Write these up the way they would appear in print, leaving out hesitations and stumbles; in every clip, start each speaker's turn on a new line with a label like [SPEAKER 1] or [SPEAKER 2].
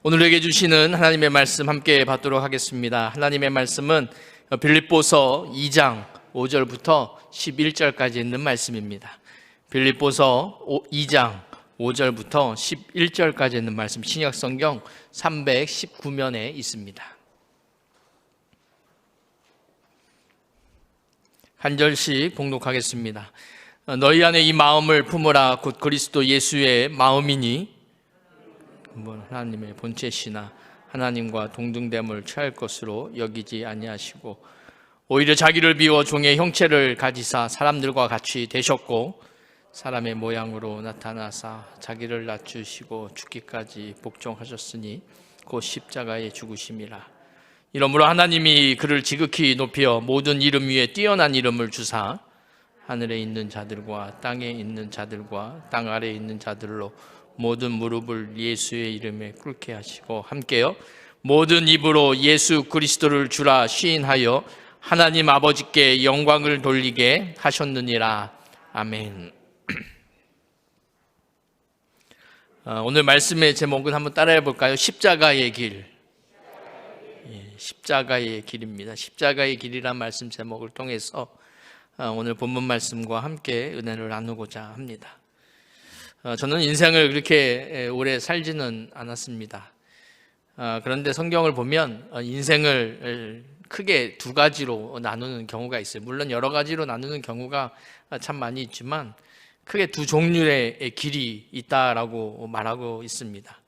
[SPEAKER 1] 오늘에게 주시는 하나님의 말씀 함께 받도록 하겠습니다. 하나님의 말씀은 빌립보서 2장 5절부터 11절까지 있는 말씀입니다. 빌립보서 2장 5절부터 11절까지 있는 말씀, 신약성경 319면에 있습니다. 한 절씩 봉독하겠습니다. 너희 안에 이 마음을 품으라. 곧 그리스도 예수의 마음이니 하나님의 본체시나 하나님과 동등됨을 취할 것으로 여기지 아니하시고 오히려 자기를 비워 종의 형체를 가지사 사람들과 같이 되셨고 사람의 모양으로 나타나사 자기를 낮추시고 죽기까지 복종하셨으니 곧 십자가에 죽으심이라. 이러므로 하나님이 그를 지극히 높여 모든 이름 위에 뛰어난 이름을 주사 하늘에 있는 자들과 땅에 있는 자들과 땅 아래에 있는 자들로 모든 무릎을 예수의 이름에 꿇게 하시고 함께요 모든 입으로 예수 그리스도를 주라 시인하여 하나님 아버지께 영광을 돌리게 하셨느니라. 아멘. 오늘 말씀의 제목은 한번 따라해 볼까요? 십자가의 길. 십자가의 길입니다. 십자가의 길이란 말씀 제목을 통해서 오늘 본문 말씀과 함께 은혜를 나누고자 합니다. 저는 인생을 그렇게 오래 살지는 않았습니다. 그런데 성경을 보면 인생을 크게 두 가지로 나누는 경우가 있어요. 물론 여러 가지로 나누는 경우가 참 많이 있지만 크게 두 종류의 길이 있다라고 말하고 있습니다.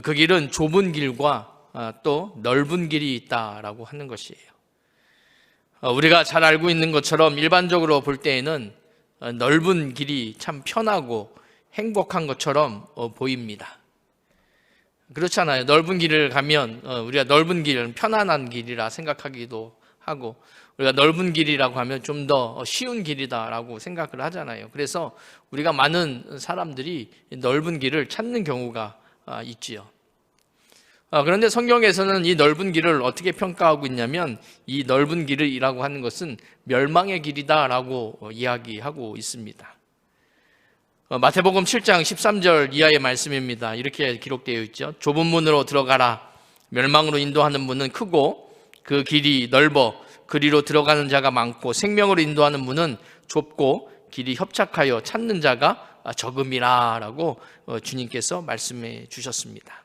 [SPEAKER 1] 그 길은 좁은 길과 또 넓은 길이 있다라고 하는 것이에요. 우리가 잘 알고 있는 것처럼 일반적으로 볼 때에는 넓은 길이 참 편하고 행복한 것처럼 보입니다. 그렇잖아요. 넓은 길을 가면 우리가 넓은 길은 편안한 길이라 생각하기도 하고 우리가 넓은 길이라고 하면 좀 더 쉬운 길이다라고 생각을 하잖아요. 그래서 우리가 많은 사람들이 넓은 길을 찾는 경우가 있지요. 그런데 성경에서는 이 넓은 길을 어떻게 평가하고 있냐면 이 넓은 길이라고 하는 것은 멸망의 길이다라고 이야기하고 있습니다. 마태복음 7장 13절 이하의 말씀입니다. 이렇게 기록되어 있죠. 좁은 문으로 들어가라. 멸망으로 인도하는 문은 크고 그 길이 넓어 그리로 들어가는 자가 많고 생명으로 인도하는 문은 좁고 길이 협착하여 찾는 자가 적음이라 라고 주님께서 말씀해 주셨습니다.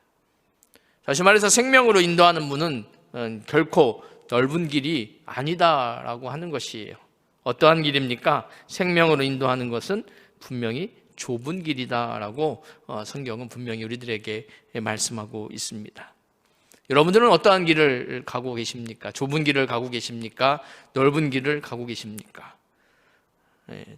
[SPEAKER 1] 다시 말해서 생명으로 인도하는 문은 결코 넓은 길이 아니다라고 하는 것이에요. 어떠한 길입니까? 생명으로 인도하는 것은 분명히 좁은 길이다라고 성경은 분명히 우리들에게 말씀하고 있습니다. 여러분들은 어떠한 길을 가고 계십니까? 좁은 길을 가고 계십니까? 넓은 길을 가고 계십니까?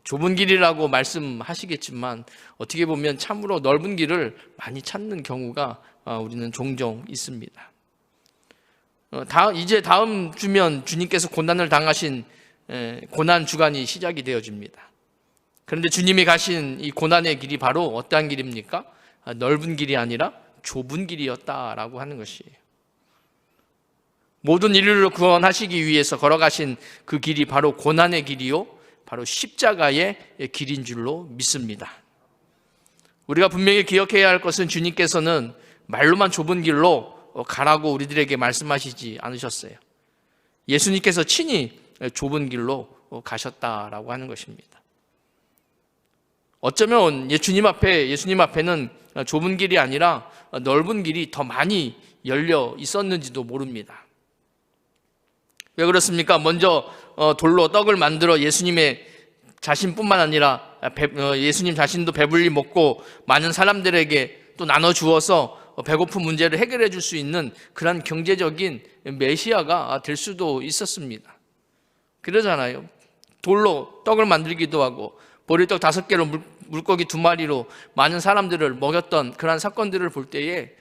[SPEAKER 1] 좁은 길이라고 말씀하시겠지만 어떻게 보면 참으로 넓은 길을 많이 찾는 경우가 우리는 종종 있습니다. 이제 다음 주면 주님께서 고난을 당하신 고난 주간이 시작이 되어집니다. 그런데 주님이 가신 이 고난의 길이 바로 어떠한 길입니까? 넓은 길이 아니라 좁은 길이었다라고 하는 것이에요. 모든 인류를 구원하시기 위해서 걸어가신 그 길이 바로 고난의 길이요, 바로 십자가의 길인 줄로 믿습니다. 우리가 분명히 기억해야 할 것은 주님께서는 말로만 좁은 길로 가라고 우리들에게 말씀하시지 않으셨어요. 예수님께서 친히 좁은 길로 가셨다라고 하는 것입니다. 어쩌면 예수님 앞에는 좁은 길이 아니라 넓은 길이 더 많이 열려 있었는지도 모릅니다. 왜 그렇습니까? 먼저 돌로 떡을 만들어 예수님의 자신뿐만 아니라 예수님 자신도 배불리 먹고 많은 사람들에게 또 나눠주어서 배고픈 문제를 해결해 줄 수 있는 그런 경제적인 메시아가 될 수도 있었습니다. 그러잖아요. 돌로 떡을 만들기도 하고 보리떡 5개로 물고기 2마리로 많은 사람들을 먹였던 그런 사건들을 볼 때에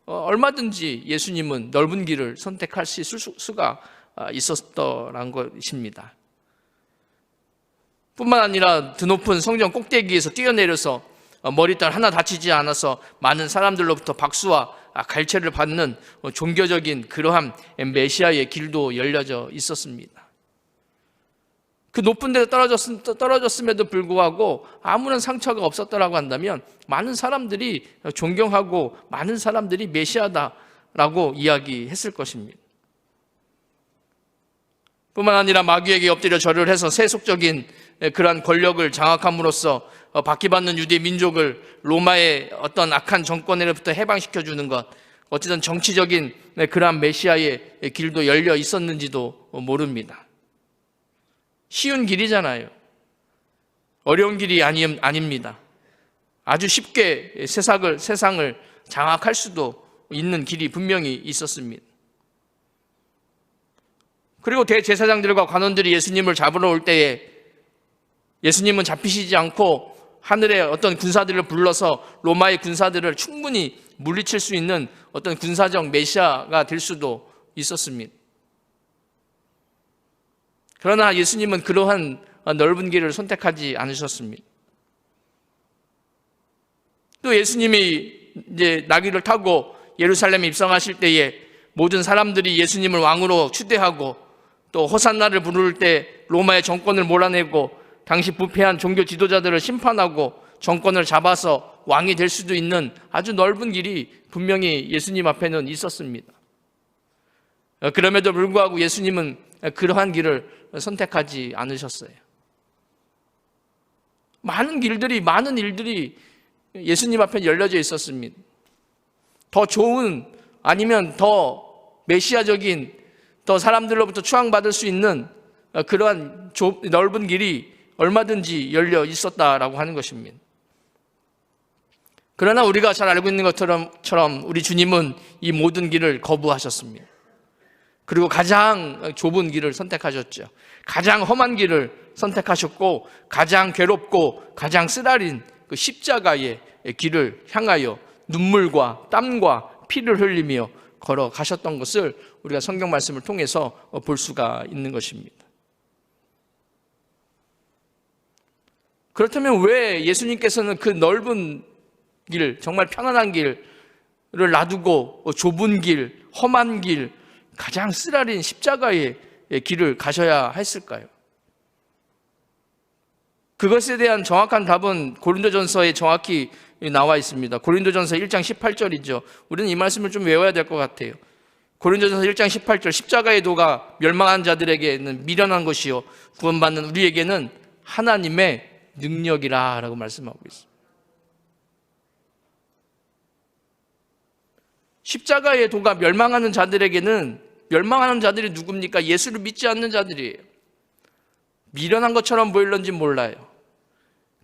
[SPEAKER 1] 얼마든지 예수님은 넓은 길을 선택할 수가 있었더란 것입니다. 뿐만 아니라 드높은 성전 꼭대기에서 뛰어내려서 머리털 하나 다치지 않아서 많은 사람들로부터 박수와 갈채를 받는 종교적인 그러한 메시아의 길도 열려져 있었습니다. 그 높은 데서 떨어졌음에도 불구하고 아무런 상처가 없었다라고 한다면 많은 사람들이 존경하고 많은 사람들이 메시아다라고 이야기했을 것입니다. 뿐만 아니라 마귀에게 엎드려 절을 해서 세속적인 그러한 권력을 장악함으로써 박해받는 유대 민족을 로마의 어떤 악한 정권으로부터 해방시켜주는 것, 어쨌든 정치적인 그러한 메시아의 길도 열려 있었는지도 모릅니다. 쉬운 길이잖아요. 어려운 길이 아닙니다. 아주 쉽게 세상을 장악할 수도 있는 길이 분명히 있었습니다. 그리고 대제사장들과 관원들이 예수님을 잡으러 올 때에 예수님은 잡히시지 않고 하늘의 어떤 군사들을 불러서 로마의 군사들을 충분히 물리칠 수 있는 어떤 군사적 메시아가 될 수도 있었습니다. 그러나 예수님은 그러한 넓은 길을 선택하지 않으셨습니다. 또 예수님이 이제 나귀를 타고 예루살렘에 입성하실 때에 모든 사람들이 예수님을 왕으로 추대하고 또 호산나를 부를 때 로마의 정권을 몰아내고 당시 부패한 종교 지도자들을 심판하고 정권을 잡아서 왕이 될 수도 있는 아주 넓은 길이 분명히 예수님 앞에는 있었습니다. 그럼에도 불구하고 예수님은 그러한 길을 선택하지 않으셨어요. 많은 일들이 예수님 앞에 열려져 있었습니다. 더 좋은 아니면 더 메시아적인 더 사람들로부터 추앙받을 수 있는 그러한 넓은 길이 얼마든지 열려 있었다라고 하는 것입니다. 그러나 우리가 잘 알고 있는 것처럼 우리 주님은 이 모든 길을 거부하셨습니다. 그리고 가장 좁은 길을 선택하셨죠. 가장 험한 길을 선택하셨고 가장 괴롭고 가장 쓰라린 그 십자가의 길을 향하여 눈물과 땀과 피를 흘리며 걸어가셨던 것을 우리가 성경 말씀을 통해서 볼 수가 있는 것입니다. 그렇다면 왜 예수님께서는 그 넓은 길, 정말 편안한 길을 놔두고 좁은 길, 험한 길, 가장 쓰라린 십자가의 길을 가셔야 했을까요? 그것에 대한 정확한 답은 고린도전서에 정확히 나와 있습니다. 고린도전서 1장 18절이죠. 우리는 이 말씀을 좀 외워야 될 것 같아요. 고린도전서 1장 18절, 십자가의 도가 멸망한 자들에게는 미련한 것이요 구원받는 우리에게는 하나님의 능력이라 라고 말씀하고 있습니다. 십자가의 도가 멸망하는 자들에게는, 멸망하는 자들이 누굽니까? 예수를 믿지 않는 자들이에요. 미련한 것처럼 보일런지 몰라요.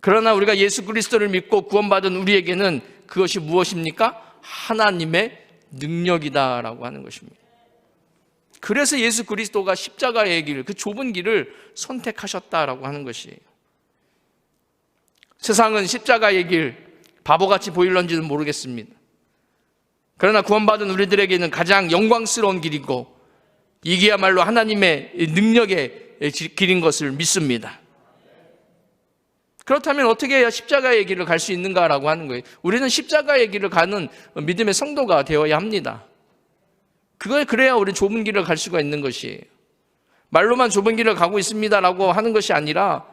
[SPEAKER 1] 그러나 우리가 예수 그리스도를 믿고 구원받은 우리에게는 그것이 무엇입니까? 하나님의 능력이다라고 하는 것입니다. 그래서 예수 그리스도가 십자가의 길, 그 좁은 길을 선택하셨다라고 하는 것이에요. 세상은 십자가의 길, 바보같이 보일런지는 모르겠습니다. 그러나 구원받은 우리들에게는 가장 영광스러운 길이고 이게야말로 하나님의 능력의 길인 것을 믿습니다. 그렇다면 어떻게 해야 십자가의 길을 갈 수 있는가라고 하는 거예요. 우리는 십자가의 길을 가는 믿음의 성도가 되어야 합니다. 그래야 우리 좁은 길을 갈 수가 있는 것이에요. 말로만 좁은 길을 가고 있습니다라고 하는 것이 아니라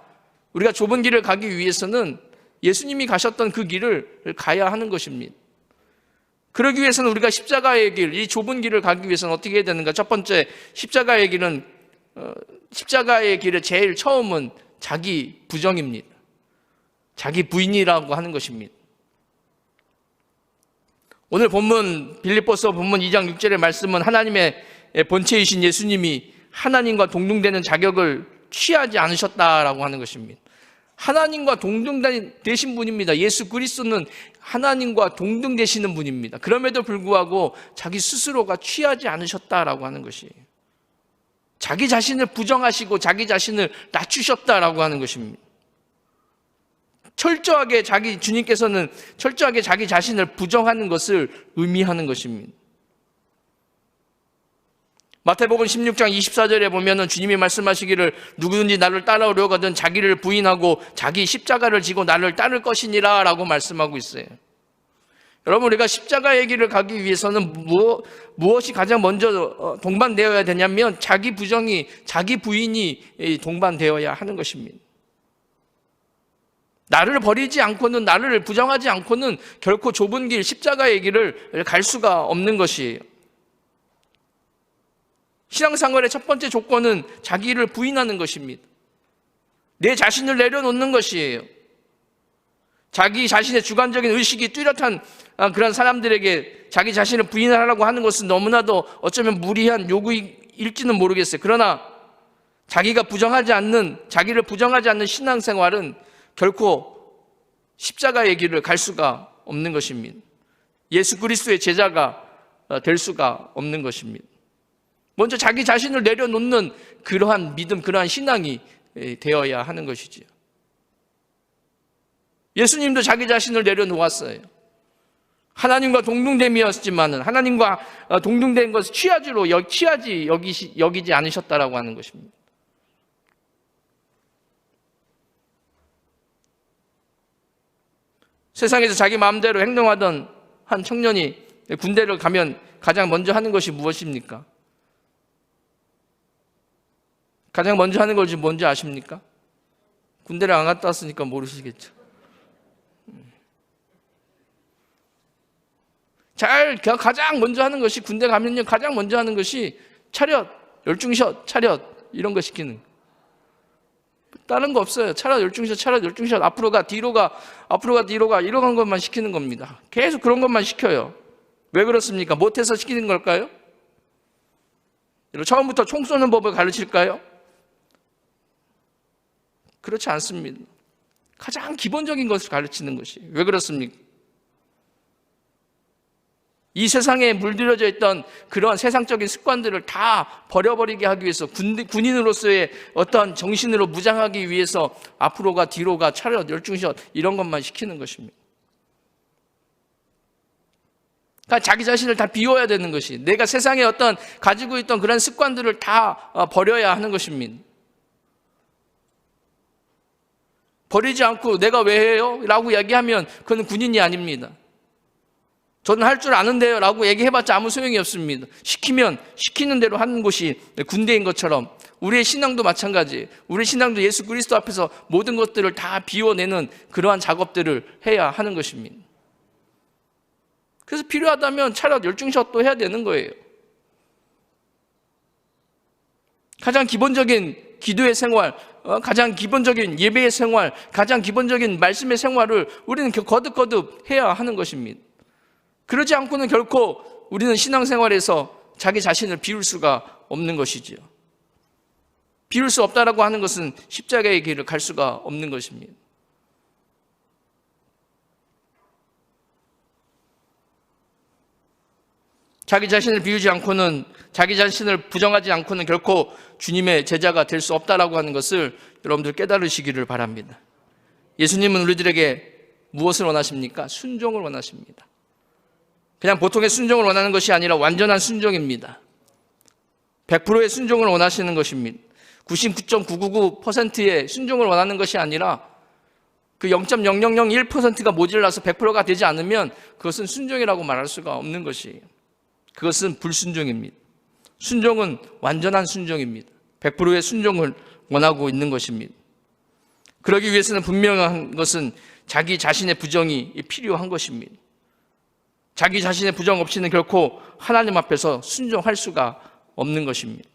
[SPEAKER 1] 우리가 좁은 길을 가기 위해서는 예수님이 가셨던 그 길을 가야 하는 것입니다. 그러기 위해서는 우리가 십자가의 길, 이 좁은 길을 가기 위해서는 어떻게 해야 되는가? 첫 번째, 십자가의 길의 제일 처음은 자기 부정입니다. 자기 부인이라고 하는 것입니다. 오늘 본문, 빌립보서 본문 2장 6절의 말씀은 하나님의 본체이신 예수님이 하나님과 동등되는 자격을 취하지 않으셨다라고 하는 것입니다. 하나님과 동등되신 분입니다. 예수 그리스도는 하나님과 동등되시는 분입니다. 그럼에도 불구하고 자기 스스로가 취하지 않으셨다라고 하는 것이에요. 자기 자신을 부정하시고 자기 자신을 낮추셨다라고 하는 것입니다. 주님께서는 철저하게 자기 자신을 부정하는 것을 의미하는 것입니다. 마태복음 16장 24절에 보면은 주님이 말씀하시기를 누구든지 나를 따라오려거든 자기를 부인하고 자기 십자가를 지고 나를 따를 것이니라 라고 말씀하고 있어요. 여러분, 우리가 십자가의 길을 가기 위해서는 무엇이 가장 먼저 동반되어야 되냐면 자기 부정이, 자기 부인이 동반되어야 하는 것입니다. 나를 버리지 않고는, 나를 부정하지 않고는 결코 좁은 길, 십자가의 길을 갈 수가 없는 것이에요. 신앙생활의 첫 번째 조건은 자기를 부인하는 것입니다. 내 자신을 내려놓는 것이에요. 자기 자신의 주관적인 의식이 뚜렷한 그런 사람들에게 자기 자신을 부인하라고 하는 것은 너무나도 어쩌면 무리한 요구일지는 모르겠어요. 그러나 자기를 부정하지 않는 신앙생활은 결코 십자가의 길을 갈 수가 없는 것입니다. 예수 그리스도의 제자가 될 수가 없는 것입니다. 먼저 자기 자신을 내려놓는 그러한 믿음, 그러한 신앙이 되어야 하는 것이지요. 예수님도 자기 자신을 내려놓았어요. 하나님과 동등됨이었지만은 하나님과 동등된 것을 취하지 여기지 않으셨다라고 하는 것입니다. 세상에서 자기 마음대로 행동하던 한 청년이 군대를 가면 가장 먼저 하는 것이 무엇입니까? 가장 먼저 하는 것이 뭔지 아십니까? 군대를 안 갔다 왔으니까 모르시겠죠. 가장 먼저 하는 것이, 군대 가면요, 가장 먼저 하는 것이 차렷, 열중샷, 차렷, 이런 거 시키는 거예요. 다른 거 없어요. 차렷, 열중샷, 차렷, 열중샷, 앞으로 가, 뒤로 가, 이런 것만 시키는 겁니다. 계속 그런 것만 시켜요. 왜 그렇습니까? 못해서 시키는 걸까요? 처음부터 총 쏘는 법을 가르칠까요? 그렇지 않습니다. 가장 기본적인 것을 가르치는 것이. 왜 그렇습니까? 이 세상에 물들여져 있던 그런 세상적인 습관들을 다 버려버리게 하기 위해서, 군인으로서의 어떤 정신으로 무장하기 위해서 앞으로 가, 뒤로 가, 차렷, 열중샷, 이런 것만 시키는 것입니다. 그러니까 자기 자신을 다 비워야 되는 것이, 내가 세상에 어떤 가지고 있던 그런 습관들을 다 버려야 하는 것입니다. 버리지 않고 내가 왜 해요? 라고 얘기하면 그건 군인이 아닙니다. 저는 할 줄 아는데요 라고 얘기해봤자 아무 소용이 없습니다. 시키면 시키는 대로 하는 곳이 군대인 것처럼 우리의 신앙도 마찬가지예요. 우리 신앙도 예수 그리스도 앞에서 모든 것들을 다 비워내는 그러한 작업들을 해야 하는 것입니다. 그래서 필요하다면 차라리 열중샷도 해야 되는 거예요. 가장 기본적인 기도의 생활, 가장 기본적인 예배의 생활, 가장 기본적인 말씀의 생활을 우리는 거듭거듭 해야 하는 것입니다. 그러지 않고는 결코 우리는 신앙생활에서 자기 자신을 비울 수가 없는 것이지요. 비울 수 없다라고 하는 것은 십자가의 길을 갈 수가 없는 것입니다. 자기 자신을 비우지 않고는, 자기 자신을 부정하지 않고는 결코 주님의 제자가 될 수 없다라고 하는 것을 여러분들 깨달으시기를 바랍니다. 예수님은 우리들에게 무엇을 원하십니까? 순종을 원하십니다. 그냥 보통의 순종을 원하는 것이 아니라 완전한 순종입니다. 100%의 순종을 원하시는 것입니다. 99.999%의 순종을 원하는 것이 아니라 그 0.0001%가 모질라서 100%가 되지 않으면 그것은 순종이라고 말할 수가 없는 것이에요. 그것은 불순종입니다. 순종은 완전한 순종입니다. 100%의 순종을 원하고 있는 것입니다. 그러기 위해서는 분명한 것은 자기 자신의 부정이 필요한 것입니다. 자기 자신의 부정 없이는 결코 하나님 앞에서 순종할 수가 없는 것입니다.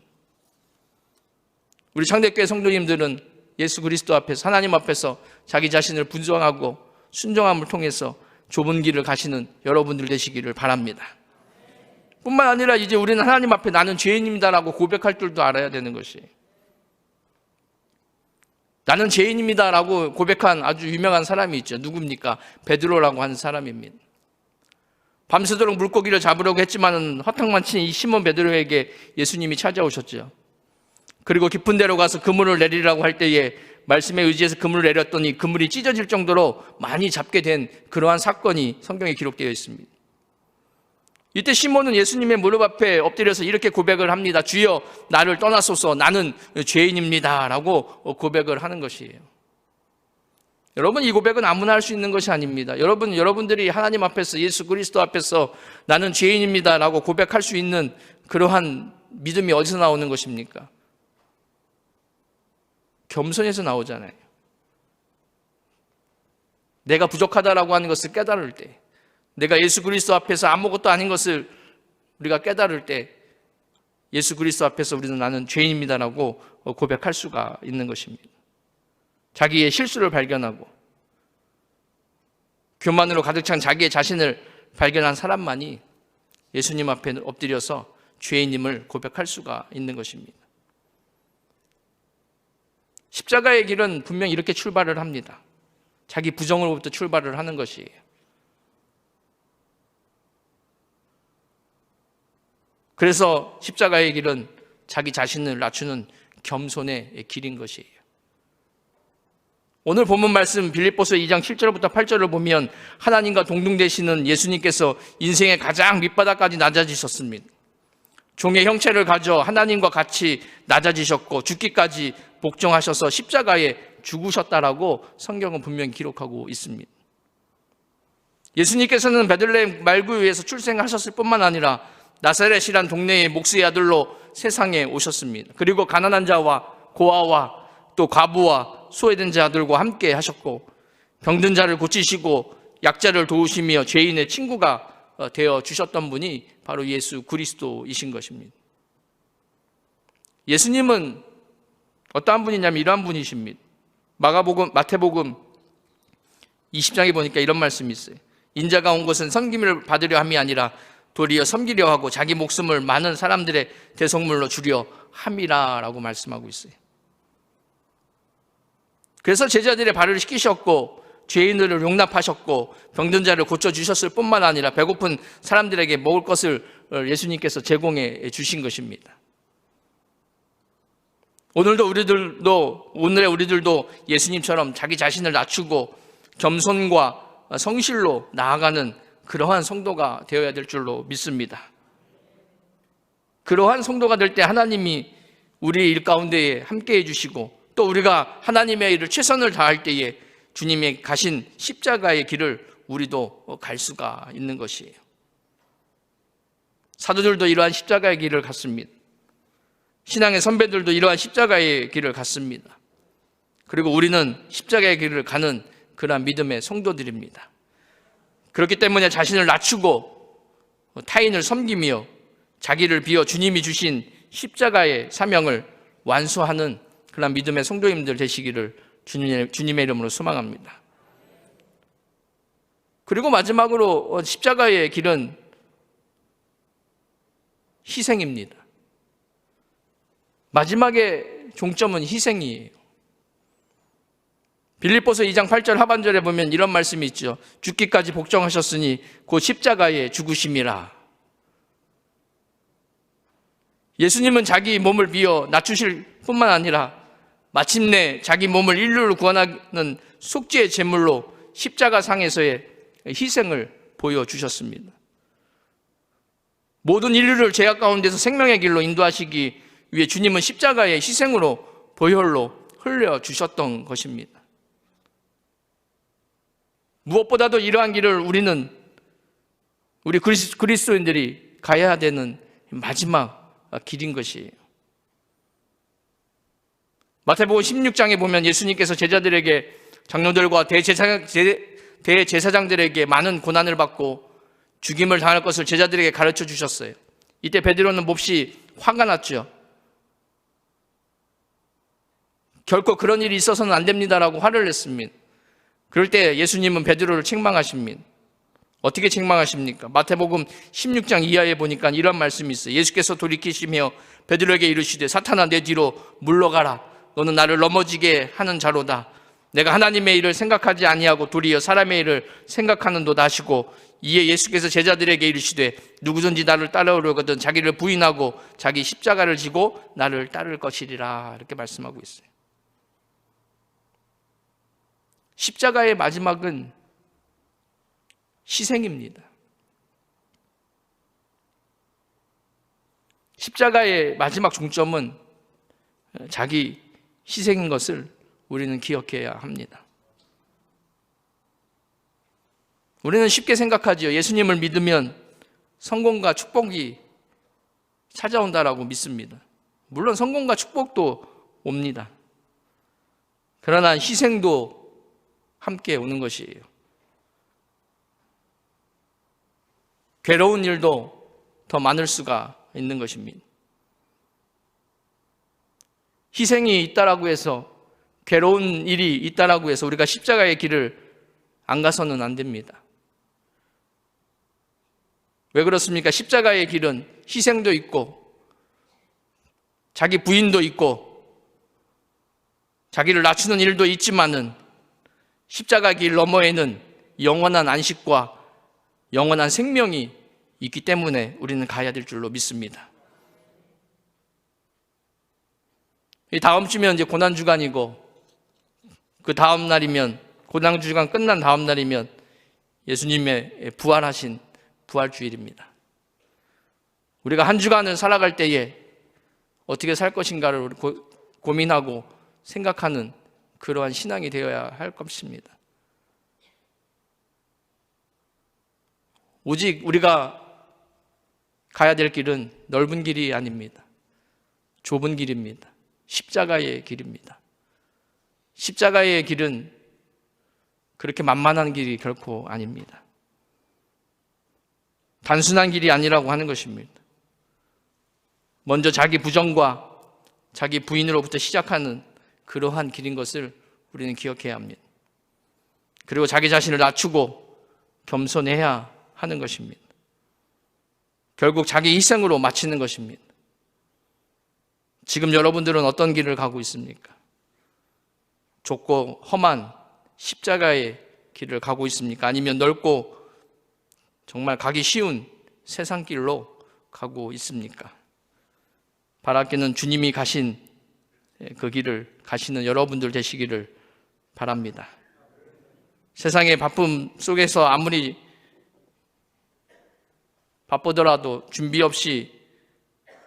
[SPEAKER 1] 우리 창대교회 성도님들은 예수 그리스도 앞에서, 하나님 앞에서 자기 자신을 부정하고 순종함을 통해서 좁은 길을 가시는 여러분들 되시기를 바랍니다. 뿐만 아니라 이제 우리는 하나님 앞에 나는 죄인입니다라고 고백할 줄도 알아야 되는 것이에요. 나는 죄인입니다라고 고백한 아주 유명한 사람이 있죠. 누굽니까? 베드로라고 하는 사람입니다. 밤새도록 물고기를 잡으려고 했지만 허탕만 친 이 시몬 베드로에게 예수님이 찾아오셨죠. 그리고 깊은 데로 가서 그물을 내리라고 할 때에 말씀에 의지해서 그물을 내렸더니 그물이 찢어질 정도로 많이 잡게 된 그러한 사건이 성경에 기록되어 있습니다. 이때 시몬은 예수님의 무릎 앞에 엎드려서 이렇게 고백을 합니다. 주여, 나를 떠나소서, 나는 죄인입니다 라고 고백을 하는 것이에요. 여러분, 이 고백은 아무나 할 수 있는 것이 아닙니다. 여러분들이 하나님 앞에서, 예수 그리스도 앞에서 나는 죄인입니다 라고 고백할 수 있는 그러한 믿음이 어디서 나오는 것입니까? 겸손에서 나오잖아요. 내가 부족하다라고 하는 것을 깨달을 때, 내가 예수 그리스도 앞에서 아무것도 아닌 것을 우리가 깨달을 때, 예수 그리스도 앞에서 우리는 나는 죄인입니다라고 고백할 수가 있는 것입니다. 자기의 실수를 발견하고 교만으로 가득 찬 자기의 자신을 발견한 사람만이 예수님 앞에 엎드려서 죄인임을 고백할 수가 있는 것입니다. 십자가의 길은 분명히 이렇게 출발을 합니다. 자기 부정으로부터 출발을 하는 것이에요. 그래서 십자가의 길은 자기 자신을 낮추는 겸손의 길인 것이에요. 오늘 본문 말씀 빌립보서 2장 7절부터 8절을 보면 하나님과 동등되시는 예수님께서 인생의 가장 밑바닥까지 낮아지셨습니다. 종의 형체를 가져 하나님과 같이 낮아지셨고 죽기까지 복종하셔서 십자가에 죽으셨다라고 성경은 분명히 기록하고 있습니다. 예수님께서는 베들레헴 말구유에서 출생하셨을 뿐만 아니라 나사렛이란 동네의 목수의 아들로 세상에 오셨습니다. 그리고 가난한 자와 고아와 또 과부와 소외된 자들과 함께 하셨고 병든 자를 고치시고 약자를 도우시며 죄인의 친구가 되어 주셨던 분이 바로 예수 그리스도이신 것입니다. 예수님은 어떠한 분이냐면 이러한 분이십니다. 마태복음 20장에 보니까 이런 말씀이 있어요. 인자가 온 것은 섬김을 받으려 함이 아니라 도리어 섬기려 하고 자기 목숨을 많은 사람들의 대속물로 주려 함이라라고 말씀하고 있어요. 그래서 제자들의 발을 씻기셨고 죄인들을 용납하셨고 병든 자를 고쳐주셨을 뿐만 아니라 배고픈 사람들에게 먹을 것을 예수님께서 제공해 주신 것입니다. 오늘의 우리들도 예수님처럼 자기 자신을 낮추고 겸손과 성실로 나아가는 그러한 성도가 되어야 될 줄로 믿습니다. 그러한 성도가 될 때 하나님이 우리 일 가운데에 함께해 주시고 또 우리가 하나님의 일을 최선을 다할 때에 주님이 가신 십자가의 길을 우리도 갈 수가 있는 것이에요. 사도들도 이러한 십자가의 길을 갔습니다. 신앙의 선배들도 이러한 십자가의 길을 갔습니다. 그리고 우리는 십자가의 길을 가는 그러한 믿음의 성도들입니다. 그렇기 때문에 자신을 낮추고 타인을 섬기며 자기를 비워 주님이 주신 십자가의 사명을 완수하는 그런 믿음의 성도님들 되시기를 주님의 이름으로 소망합니다. 그리고 마지막으로 십자가의 길은 희생입니다. 마지막의 종점은 희생이에요. 빌립보서 2장 8절 하반절에 보면 이런 말씀이 있죠. 죽기까지 복종하셨으니 곧 십자가에 죽으심이라. 예수님은 자기 몸을 비워 낮추실 뿐만 아니라 마침내 자기 몸을 인류를 구원하는 속죄의 제물로 십자가 상에서의 희생을 보여주셨습니다. 모든 인류를 죄악 가운데서 생명의 길로 인도하시기 위해 주님은 십자가의 희생으로 보혈로 흘려주셨던 것입니다. 무엇보다도 이러한 길을 우리 그리스도인들이 가야 되는 마지막 길인 것이에요. 마태복음 16장에 보면 예수님께서 제자들에게 장로들과 대제사장들에게 많은 고난을 받고 죽임을 당할 것을 제자들에게 가르쳐 주셨어요. 이때 베드로는 몹시 화가 났죠. 결코 그런 일이 있어서는 안 됩니다라고 화를 냈습니다. 그럴 때 예수님은 베드로를 책망하십니다. 어떻게 책망하십니까? 마태복음 16장 이하에 보니까 이런 말씀이 있어요. 예수께서 돌이키시며 베드로에게 이르시되 사탄아 내 뒤로 물러가라. 너는 나를 넘어지게 하는 자로다. 내가 하나님의 일을 생각하지 아니하고 도리어 사람의 일을 생각하는도다 하시고 이에 예수께서 제자들에게 이르시되 누구든지 나를 따르려거든 자기를 부인하고 자기 십자가를 지고 나를 따를 것이리라. 이렇게 말씀하고 있어요. 십자가의 마지막은 희생입니다. 십자가의 마지막 종점은 자기 희생인 것을 우리는 기억해야 합니다. 우리는 쉽게 생각하지요. 예수님을 믿으면 성공과 축복이 찾아온다라고 믿습니다. 물론 성공과 축복도 옵니다. 그러나 희생도 함께 오는 것이에요. 괴로운 일도 더 많을 수가 있는 것입니다. 희생이 있다라고 해서, 괴로운 일이 있다라고 해서 우리가 십자가의 길을 안 가서는 안 됩니다. 왜 그렇습니까? 십자가의 길은 희생도 있고 자기 부인도 있고 자기를 낮추는 일도 있지만은 십자가 길 너머에는 영원한 안식과 영원한 생명이 있기 때문에 우리는 가야 될 줄로 믿습니다. 다음 주면 이제 고난주간이고, 그 다음 날이면, 고난주간 끝난 다음 날이면 예수님의 부활하신 부활주일입니다. 우리가 한 주간을 살아갈 때에 어떻게 살 것인가를 우리 고민하고 생각하는 그러한 신앙이 되어야 할 것입니다. 오직 우리가 가야 될 길은 넓은 길이 아닙니다. 좁은 길입니다. 십자가의 길입니다. 십자가의 길은 그렇게 만만한 길이 결코 아닙니다. 단순한 길이 아니라고 하는 것입니다. 먼저 자기 부정과 자기 부인으로부터 시작하는 그러한 길인 것을 우리는 기억해야 합니다. 그리고 자기 자신을 낮추고 겸손해야 하는 것입니다. 결국 자기 희생으로 마치는 것입니다. 지금 여러분들은 어떤 길을 가고 있습니까? 좁고 험한 십자가의 길을 가고 있습니까? 아니면 넓고 정말 가기 쉬운 세상길로 가고 있습니까? 바라기는 주님이 가신 그 길을 가시는 여러분들 되시기를 바랍니다. 세상의 바쁨 속에서 아무리 바쁘더라도 준비 없이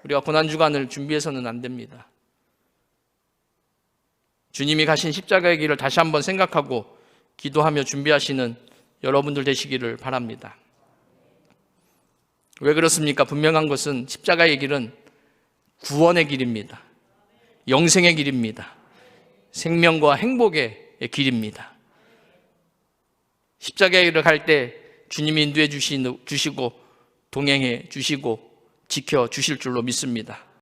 [SPEAKER 1] 우리가 고난주간을 준비해서는 안 됩니다. 주님이 가신 십자가의 길을 다시 한번 생각하고 기도하며 준비하시는 여러분들 되시기를 바랍니다. 왜 그렇습니까? 분명한 것은 십자가의 길은 구원의 길입니다. 영생의 길입니다. 생명과 행복의 길입니다. 십자가의 길을 갈 때 주님이 인도해 주시고 동행해 주시고 지켜 주실 줄로 믿습니다.